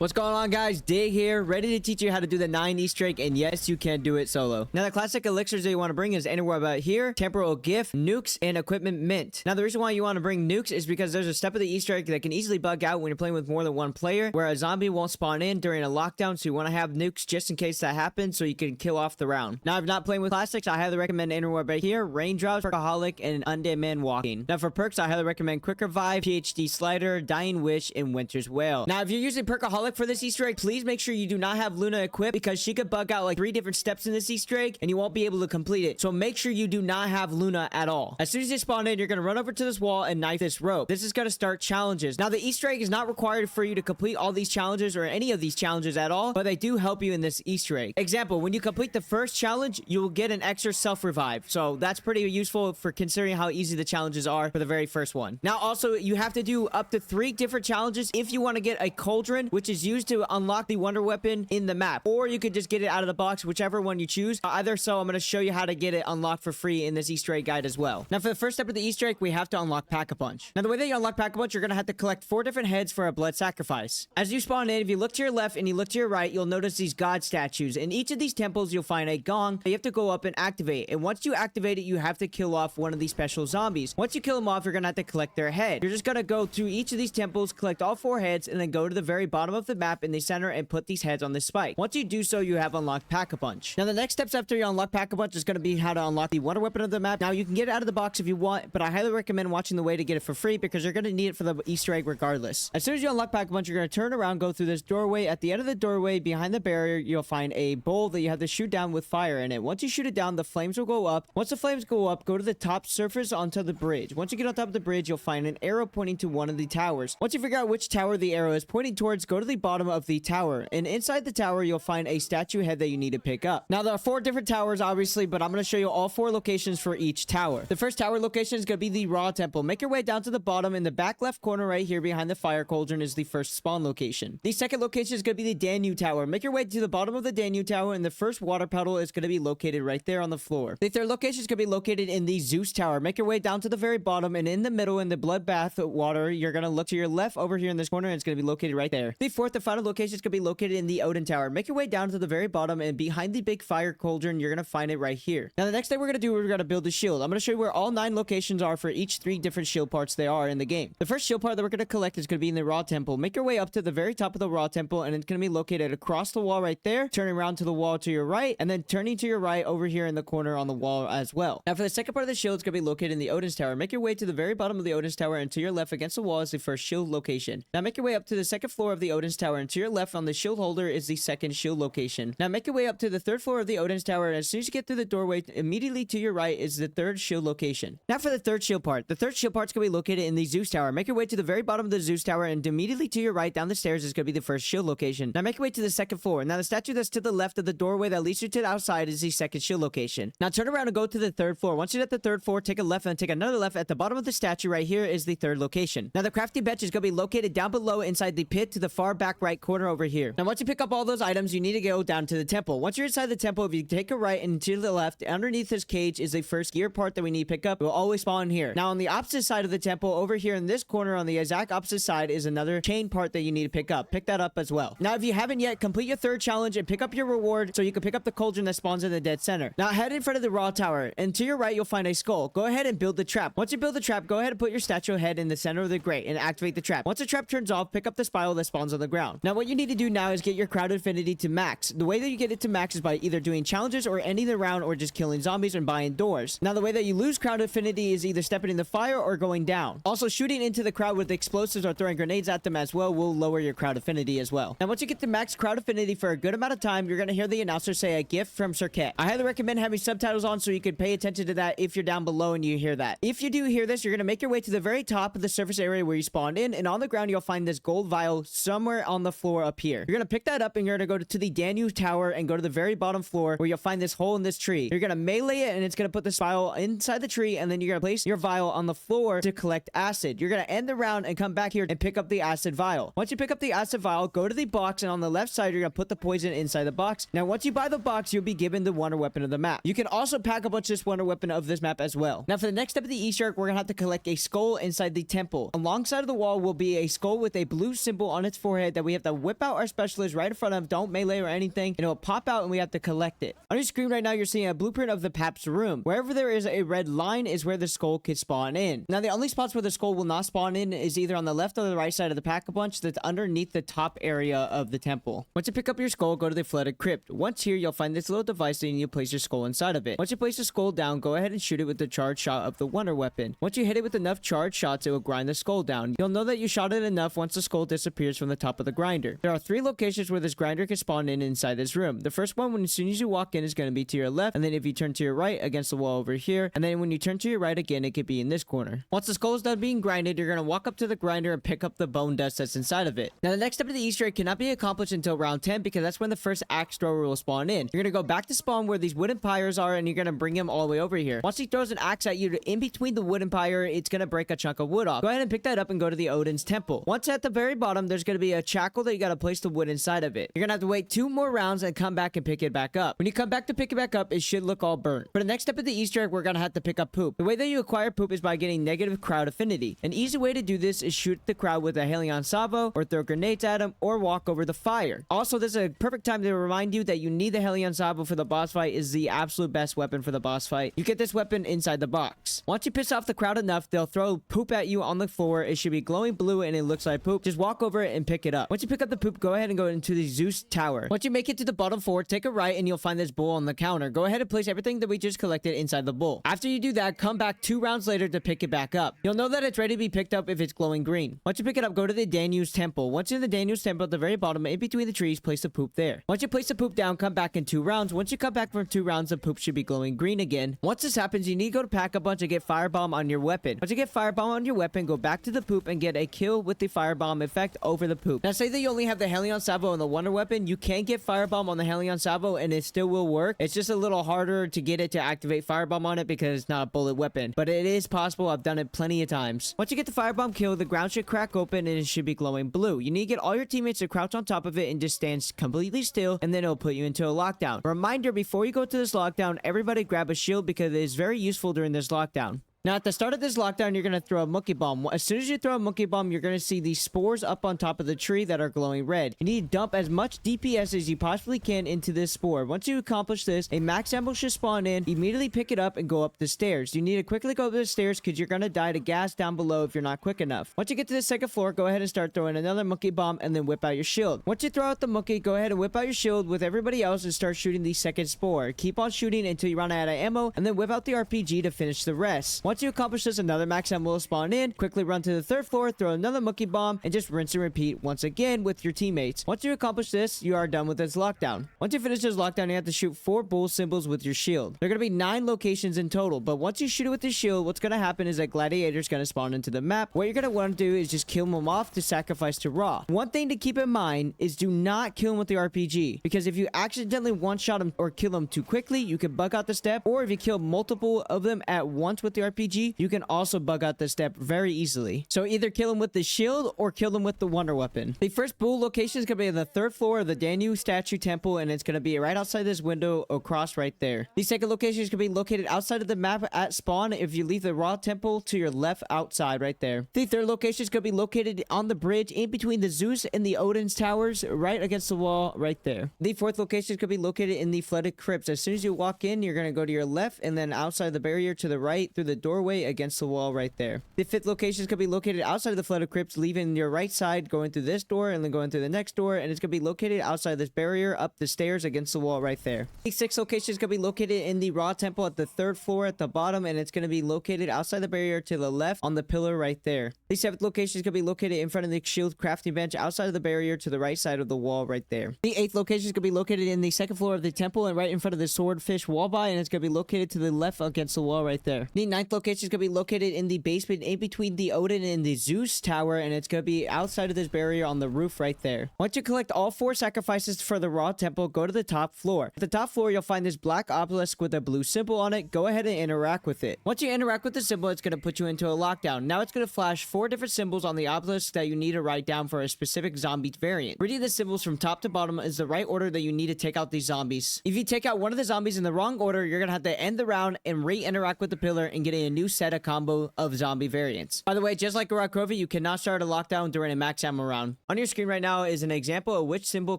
What's going on, guys? Dig here, ready to teach you how to do the 9 Easter egg, and yes, you can do it solo. Now, the classic elixirs that you want to bring is anywhere about here, temporal gift, nukes, and equipment mint. Now, the reason why you want to bring nukes is because there's a step of the Easter egg that can easily bug out when you're playing with more than one player, where a zombie won't spawn in during a lockdown, so you want to have nukes just in case that happens, so you can kill off the round. Now, if you're not playing with classics, I highly recommend anywhere about here, raindrops, perkaholic, and undead man walking. Now, for perks, I highly recommend quicker vibe, PhD slider, dying wish, and winter's wail. Now, if you're using perkaholic for this Easter egg, please make sure you do not have Luna equipped, because she could bug out like 3 different steps in this Easter egg and you won't be able to complete it. So make sure you do not have Luna at all. As soon as you spawn in, you're going to run over to this wall and knife this rope. This is going to start challenges. Now, the Easter egg is not required for you to complete all these challenges or any of these challenges at all, but they do help you in this Easter egg. Example, when you complete the first challenge, you will get an extra self-revive. So that's pretty useful for considering how easy the challenges are for the very first one. Now, also, you have to do up to 3 different challenges if you want to get a cauldron, which is used to unlock the wonder weapon in the map, or you could just get it out of the box, whichever one you choose. Either so, I'm going to show you how to get it unlocked for free in this Easter egg guide as well. Now, for the first step of the Easter egg, we have to unlock Pack-a-Punch. Now, the way that you unlock Pack-a-Punch, you're going to have to collect 4 different heads for a blood sacrifice. As you spawn in, if you look to your left and you look to your right, you'll notice these god statues. In each of these temples, you'll find a gong that you have to go up and activate. And once you activate it, you have to kill off one of these special zombies. Once you kill them off, you're going to have to collect their head. You're just going to go through each of these temples, collect all 4 heads, and then go to the very bottom of the map in the center and put these heads on this spike. Once you do so, you have unlocked Pack-a-Punch. Now, the next steps after you unlock Pack-a-Punch is going to be how to unlock the wonder weapon of the map. Now, you can get it out of the box if you want, but I highly recommend watching the way to get it for free, because you're going to need it for the Easter egg regardless. As soon as you unlock Pack-a-Punch, you're going to turn around, go through this doorway. At the end of the doorway, behind the barrier, you'll find a bowl that you have to shoot down with fire in it. Once you shoot it down, the flames will go up. Once the flames go up, go to the top surface onto the bridge. Once you get on top of the bridge, you'll find an arrow pointing to one of the towers. Once you figure out which tower the arrow is pointing towards, go to the bottom of the tower, and inside the tower, you'll find a statue head that you need to pick up. Now, there are 4 different towers, obviously, but I'm going to show you all 4 locations for each tower. The first tower location is going to be the Raw Temple. Make your way down to the bottom. In the back left corner right here behind the fire cauldron is the first spawn location. The second location is going to be the Danu Tower. Make your way to the bottom of the Danu Tower, and the first water puddle is going to be located right there on the floor. The third location is going to be located in the Zeus Tower. Make your way down to the very bottom, and in the middle in the bloodbath water, you're going to look to your left over here in this corner, and it's going to be located right there. The fourth and final location is going to be located in the Odin Tower. Make your way down to the very bottom, and behind the big fire cauldron, you're going to find it right here. Now, the next thing we're going to do, we're going to build a shield. I'm going to show you where all 9 locations are for each 3 different shield parts they are in the game. The first shield part that we're going to collect is going to be in the Raw Temple. Make your way up to the very top of the Raw Temple, and it's going to be located across the wall right there, turning around to the wall to your right, and then turning to your right over here in the corner on the wall as well. Now, for the second part of the shield, it's going to be located in the Odin's Tower. Make your way to the very bottom of the Odin's Tower, and to your left against the wall is the first shield location. Now, make your way up to the second floor of the Odin's Tower, and to your left on the shield holder is the second shield location. Now, make your way up to the third floor of the Odin's Tower, and as soon as you get through the doorway, immediately to your right is the third shield location. Now, for the third shield part. The third shield part's going to be located in the Zeus Tower. Make your way to the very bottom of the Zeus Tower, and immediately to your right down the stairs is going to be the first shield location. Now, make your way to the second floor. Now, the statue that's to the left of the doorway that leads you to the outside is the second shield location. Now, turn around and go to the third floor. Once you're at the third floor, take a left and take another left. At the bottom of the statue right here is the third location. Now, the crafting bench is going to be located down below inside the pit to the far back right corner over here. Now, once you pick up all those items, you need to go down to the temple. Once you're inside the temple, if you take a right and to the left, underneath this cage is the first gear part that we need to pick up. It will always spawn here. Now, on the opposite side of the temple, over here in this corner on the exact opposite side is another chain part that you need to pick up. Pick that up as well. Now, if you haven't yet, complete your third challenge and pick up your reward so you can pick up the cauldron that spawns in the dead center. Now, head in front of the Raw Tower, and to your right, you'll find a skull. Go ahead and build the trap. Once you build the trap, go ahead and put your statue head in the center of the grate and activate the trap. Once the trap turns off, pick up the spiral that spawns on the ground. Now, what you need to do now is get your crowd affinity to max. The way that you get it to max is by either doing challenges or ending the round or just killing zombies and buying doors. Now, the way that you lose crowd affinity is either stepping in the fire or going down. Also, shooting into the crowd with explosives or throwing grenades at them as well will lower your crowd affinity as well. Now, once you get to max crowd affinity for a good amount of time, you're going to hear the announcer say a gift from Circuit. I highly recommend having subtitles on so you can pay attention to that if you're down below and you hear that. If you do hear this, you're going to make your way to the very top of the surface area where you spawned in, and on the ground, you'll find this gold vial somewhere on the floor up here. You're going to pick that up and you're going to go to the Danu Tower and go to the very bottom floor where you'll find this hole in this tree. You're going to melee it, and it's going to put this vial inside the tree, and then you're going to place your vial on the floor to collect acid. You're going to end the round and come back here and pick up the acid vial. Once you pick up the acid vial, go to the box, and on the left side, you're going to put the poison inside the box. Now, once you buy the box, you'll be given the wonder weapon of the map. You can also pack a bunch of this wonder weapon of this map as well. Now, for the next step of the Easter egg, we're going to have to collect a skull inside the temple. Alongside of the wall will be a skull with a blue symbol on its forehead say that we have to whip out our specialist right in front of him. Don't melee or anything, and it'll pop out and we have to collect it. On your screen right now, you're seeing a blueprint of the Pap's room. Wherever there is a red line is where the skull could spawn in. Now, the only spots where the skull will not spawn in is either on the left or the right side of the Pack-a-Punch that's underneath the top area of the temple. Once you pick up your skull, go to the flooded crypt. Once here, you'll find this little device and you place your skull inside of it. Once you place the skull down, go ahead and shoot it with the charged shot of the wonder weapon. Once you hit it with enough charged shots, it will grind the skull down. You'll know that you shot it enough once the skull disappears from the top of the grinder. There are 3 locations where this grinder can spawn in inside this room. The first one, as soon as you walk in, is going to be to your left, and then if you turn to your right, against the wall over here, and then when you turn to your right again, it could be in this corner. Once the skull is done being grinded, you're going to walk up to the grinder and pick up the bone dust that's inside of it. Now, the next step of the Easter egg cannot be accomplished until round 10 because that's when the first axe thrower will spawn in. You're going to go back to spawn where these wooden pyres are, and you're going to bring him all the way over here. Once he throws an axe at you, in between the wooden pyre, it's going to break a chunk of wood off. Go ahead and pick that up and go to the Odin's temple. Once at the very bottom, there's going to be a shackle that you got to place the wood inside of it. You're going to have to wait 2 more rounds and come back and pick it back up. When you come back to pick it back up, it should look all burnt. For the next step of the Easter egg, we're going to have to pick up poop. The way that you acquire poop is by getting negative crowd affinity. An easy way to do this is shoot the crowd with a Helion Salvo, or throw grenades at them, or walk over the fire. Also, this is a perfect time to remind you that you need the Helion Salvo for the boss fight. Is the absolute best weapon for the boss fight. You get this weapon inside the box. Once you piss off the crowd enough, they'll throw poop at you on the floor. It should be glowing blue and it looks like poop. Just walk over it and pick it up. Once you pick up the poop, go ahead and go into the Zeus tower. Once you make it to the bottom floor, take a right and you'll find this bowl on the counter. Go ahead and place everything that we just collected inside the bowl. After you do that, come back 2 rounds later to pick it back up. You'll know that it's ready to be picked up if it's glowing green. Once you pick it up, go to the Danu's temple. Once you're in the Danu's temple at the very bottom, in between the trees, place the poop there. Once you place the poop down, come back in 2 rounds. Once you come back from 2 rounds, the poop should be glowing green again. Once this happens, you need to go to Pack-a-Punch and get Firebomb on your weapon. Once you get Firebomb on your weapon, go back to the poop and get a kill with the Firebomb effect over the poop. Now, say that you only have the Helion Salvo and the Wonder Weapon, you can get Firebomb on the Helion Salvo and it still will work. It's just a little harder to get it to activate Firebomb on it because it's not a bullet weapon. But it is possible. I've done it plenty of times. Once you get the Firebomb kill, the ground should crack open and it should be glowing blue. You need to get all your teammates to crouch on top of it and just stand completely still, and then it'll put you into a lockdown. Reminder, before you go to this lockdown, everybody grab a shield because it is very useful during this lockdown. Now, at the start of this lockdown, you're going to throw a monkey bomb. As soon as you throw a monkey bomb, you're going to see these spores up on top of the tree that are glowing red. You need to dump as much DPS as you possibly can into this spore. Once you accomplish this, a max ammo should spawn in. Immediately pick it up and go up the stairs. You need to quickly go up the stairs because you're going to die to gas down below if you're not quick enough. Once you get to the second floor, go ahead and start throwing another monkey bomb and then whip out your shield. Once you throw out the monkey, go ahead and whip out your shield with everybody else and start shooting the second spore. Keep on shooting until you run out of ammo and then whip out the RPG to finish the rest. Once you accomplish this, another max ammo will spawn in. Quickly run to the 3rd floor, throw another monkey bomb, and just rinse and repeat once again with your teammates. Once you accomplish this, you are done with this lockdown. Once you finish this lockdown, you have to shoot 4 bull symbols with your shield. There are going to be 9 locations in total, but once you shoot it with the shield, what's going to happen is that gladiators going to spawn into the map. What you're going to want to do is just kill them off to sacrifice to Ra. One thing to keep in mind is do not kill them with the RPG, because if you accidentally one-shot them or kill them too quickly, you can bug out the step, or if you kill multiple of them at once with the RPG, you can also bug out the step very easily. So either kill them with the shield or kill them with the wonder weapon. The first bull location is going to be on the 3rd floor of the Danu statue temple, and it's going to be right outside this window across right there. The second location is going to be located outside of the map at spawn if you leave the Ra temple to your left outside right there. The third location is going to be located on the bridge in between the Zeus and the Odin's towers right against the wall right there. The fourth location is going to be located in the flooded crypts. As soon as you walk in, you're going to go to your left and then outside the barrier to the right through the doorway against the wall right there. The fifth location is going to be located outside of the flooded crypts, leaving your right side, going through this door and then going through the next door, and it's going to be located outside this barrier up the stairs against the wall right there. The sixth location is going to be located in the Ra temple at the 3rd floor at the bottom, and it's going to be located outside the barrier to the left on the pillar right there. The seventh location is going to be located in front of the shield crafting bench outside of the barrier to the right side of the wall right there. The eighth location is going to be located in the 2nd floor of the temple and right in front of the swordfish wallby, and it's going to be located to the left against the wall right there. The ninth location is going to be located in the basement in between the Odin and the Zeus tower, and it's going to be outside of this barrier on the roof right there. Once you collect all 4 sacrifices for the Ra temple, go to the top floor. At the top floor, you'll find this black obelisk with a blue symbol on it. Go ahead and interact with it. Once you interact with the symbol, it's going to put you into a lockdown. Now it's going to flash 4 different symbols on the obelisk that you need to write down for a specific zombie variant. Reading the symbols from top to bottom is the right order that you need to take out these zombies. If you take out one of the zombies in the wrong order, you're going to have to end the round and re-interact with the pillar and get a a new set of combo of zombie variants. By the way, just like around COVID, you cannot start a lockdown during a max ammo round. On your screen right now is an example of which symbol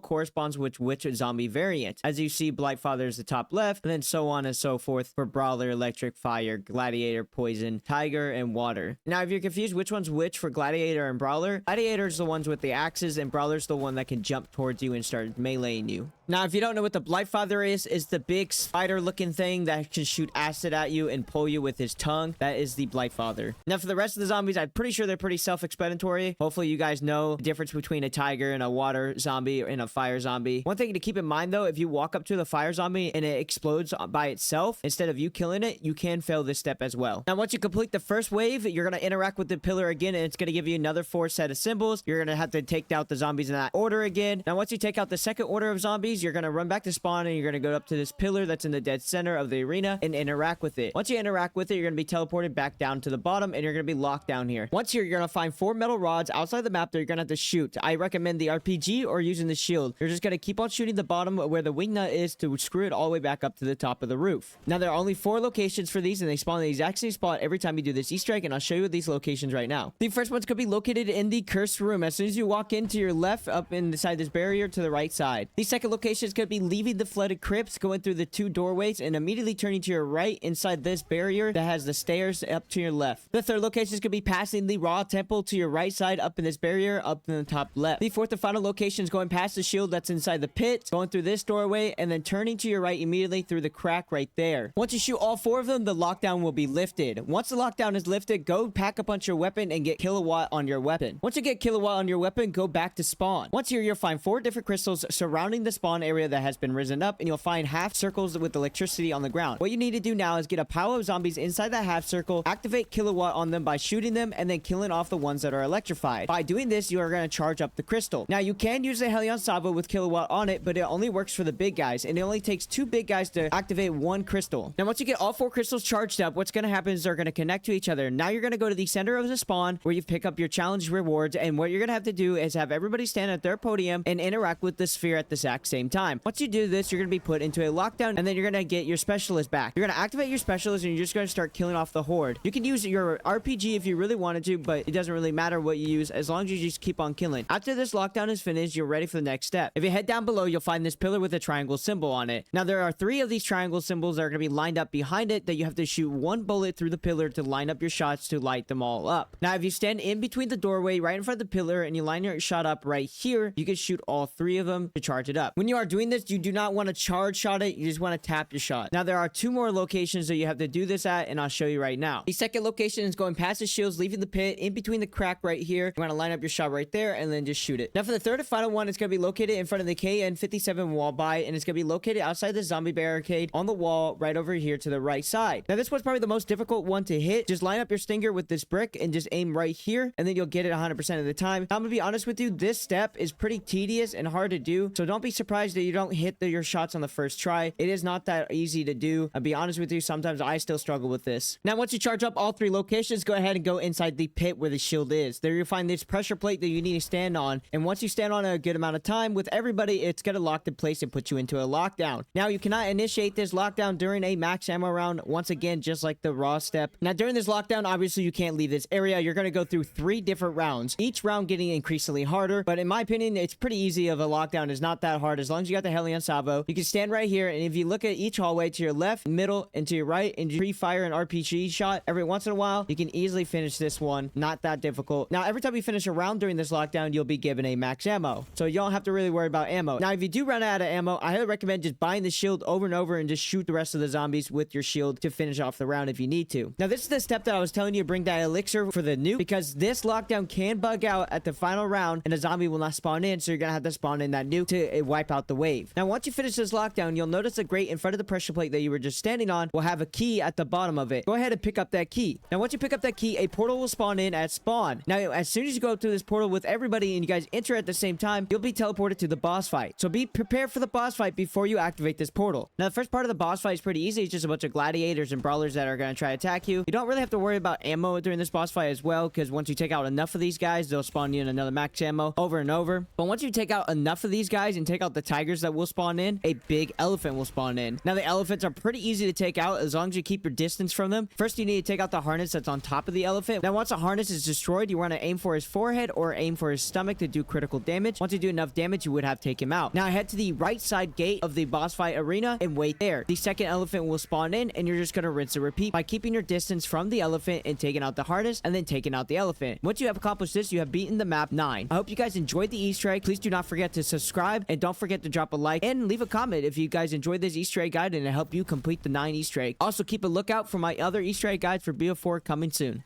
corresponds with which zombie variant. As you see, Blightfather is the top left, and then so on and so forth for Brawler, Electric, Fire, Gladiator, Poison, Tiger, and Water. Now, if you're confused which one's which for Gladiator and Brawler, Gladiator's the ones with the axes, and Brawler's the one that can jump towards you and start meleeing you. Now, if you don't know what the Blightfather is the big spider-looking thing that can shoot acid at you and pull you with his tongue. That is the Blightfather. Now, for the rest of the zombies, I'm pretty sure they're pretty self-explanatory. Hopefully, you guys know the difference between a tiger and a water zombie and a fire zombie. One thing to keep in mind, though, if you walk up to the fire zombie and it explodes by itself, instead of you killing it, you can fail this step as well. Now, once you complete the first wave, you're going to interact with the pillar again, and it's going to give you another 4 set of symbols. You're going to have to take out the zombies in that order again. Now, once you take out the second order of zombies, you're going to run back to spawn, and you're going to go up to this pillar that's in the dead center of the arena and interact with it. Once you interact with it, you're going to be teleported back down to the bottom, and you're going to be locked down here. Once you're going to find 4 metal rods outside the map that you're going to have to shoot. I recommend the RPG or using the shield. You're just going to keep on shooting the bottom where the wing nut is to screw it all the way back up to the top of the roof. Now, there are only 4 locations for these, and they spawn in the exact same spot every time you do this Easter egg, and I'll show you these locations right now. The first one's going to be located in the cursed room. As soon as you walk into your left, up inside this barrier to the right side. The second location is going to be leaving the flooded crypts, going through the 2 doorways, and immediately turning to your right inside this barrier that has the stairs up to your left. The third location is going to be passing the raw temple to your right side up in this barrier up in the top left. The fourth and final location is going past the shield that's inside the pit, going through this doorway, and then turning to your right immediately through the crack right there. Once you shoot all 4 of them, the lockdown will be lifted. Once the lockdown is lifted, go pack a punch your weapon and get kilowatt on your weapon. Once you get kilowatt on your weapon, go back to spawn. Once here, you'll find 4 different crystals surrounding the spawn area that has been risen up, and you'll find half circles with electricity on the ground. What you need to do now is get a pile of zombies inside that half circle, activate kilowatt on them by shooting them, and then killing off the ones that are electrified. By doing this, you are going to charge up the crystal. Now, you can use the Helion Sabo with kilowatt on it, but it only works for the big guys, and it only takes 2 big guys to activate 1 crystal. Now, once you get all 4 crystals charged up, what's going to happen is they're going to connect to each other. Now, you're going to go to the center of the spawn where you pick up your challenge rewards, and what you're going to have to do is have everybody stand at their podium and interact with the sphere at the exact same time. Once you do this, you're going to be put into a lockdown, and then you're going to get your specialist back. You're going to activate your specialist, and you're just going to start killing off the horde. You can use your RPG if you really wanted to, but it doesn't really matter what you use as long as you just keep on killing. After this lockdown is finished, you're ready for the next step. If you head down below, you'll find this pillar with a triangle symbol on it. Now, there are 3 of these triangle symbols that are going to be lined up behind it that you have to shoot 1 bullet through the pillar to line up your shots to light them all up. Now, if you stand in between the doorway right in front of the pillar and you line your shot up right here, you can shoot all 3 of them to charge it up. When you are doing this, you do not want to charge shot it. You just want to tap your shot. Now, there are 2 more locations that you have to do this at, and I'll show you right now. The second location is going past the shields, leaving the pit in between the crack right here. You're going to line up your shot right there and then just shoot it. Now, for the third and final one, it's going to be located in front of the KN57 wall by, and it's going to be located outside the zombie barricade on the wall right over here to the right side. Now, this one's probably the most difficult one to hit. Just line up your stinger with this brick and just aim right here, and then you'll get it 100% of the time. Now, I'm going to be honest with you, this step is pretty tedious and hard to do, so don't be surprised that you don't hit your shots on the first try. It is not that easy to do. I'll be honest with you, sometimes I still struggle with this. Now, once you charge up all 3 locations, go ahead and go inside the pit where the shield is. There you'll find this pressure plate that you need to stand on, and once you stand on a good amount of time with everybody, it's going to lock in place and put you into a lockdown. Now, you cannot initiate this lockdown during a max ammo round, once again, just like the raw step. Now, during this lockdown, obviously, you can't leave this area. You're going to go through 3 different rounds, each round getting increasingly harder, but in my opinion, it's pretty easy of a lockdown. It's not that hard as long as you got the Helion Sabo. You can stand right here, and if you look at each hallway to your left, middle, and to your right, and pre-fire an RPG shot every once in a while, you can easily finish this one. Not that difficult. Now, every time you finish a round during this lockdown, you'll be given a max ammo, so you don't have to really worry about ammo. Now, if you do run out of ammo, I highly recommend just buying the shield over and over and just shoot the rest of the zombies with your shield to finish off the round if you need to. Now, this is the step that I was telling you to bring that elixir for the nuke, because this lockdown can bug out at the final round and a zombie will not spawn in, so you're gonna have to spawn in that nuke to wipe out the wave. Now, once you finish this lockdown, you'll notice a grate in front of the pressure plate that you were just standing on will have a key at the bottom of it. Go ahead and pick up that key. Now, once you pick up that key, a portal will spawn in at spawn. Now, as soon as you go through this portal with everybody and you guys enter at the same time, you'll be teleported to the boss fight. So be prepared for the boss fight before you activate this portal. Now, the first part of the boss fight is pretty easy. It's just a bunch of gladiators and brawlers that are going to try to attack you. You don't really have to worry about ammo during this boss fight as well, because once you take out enough of these guys, they'll spawn you in another max ammo over and over. But once you take out enough of these guys and take out the tigers that will spawn in, a big elephant will spawn in. Now, the elephants are pretty easy to take out as long as you keep your distance from them. First, you need to take out the harness that's on top of the elephant. Now, once the harness is destroyed, you want to aim for his forehead or aim for his stomach to do critical damage. Once you do enough damage, you would have to take him out. Now, head to the right side gate of the boss fight arena and wait there. The second elephant will spawn in, and you're just going to rinse and repeat by keeping your distance from the elephant and taking out the harness and then taking out the elephant. Once you have accomplished this, you have beaten the map 9. I hope you guys enjoyed the Easter egg. Please do not forget to subscribe and don't forget to drop a like and leave a comment if you guys enjoyed this Easter egg guide and it helped you complete the 9 Easter egg. Also, keep a lookout for my other Easter egg guides for BO4 coming soon.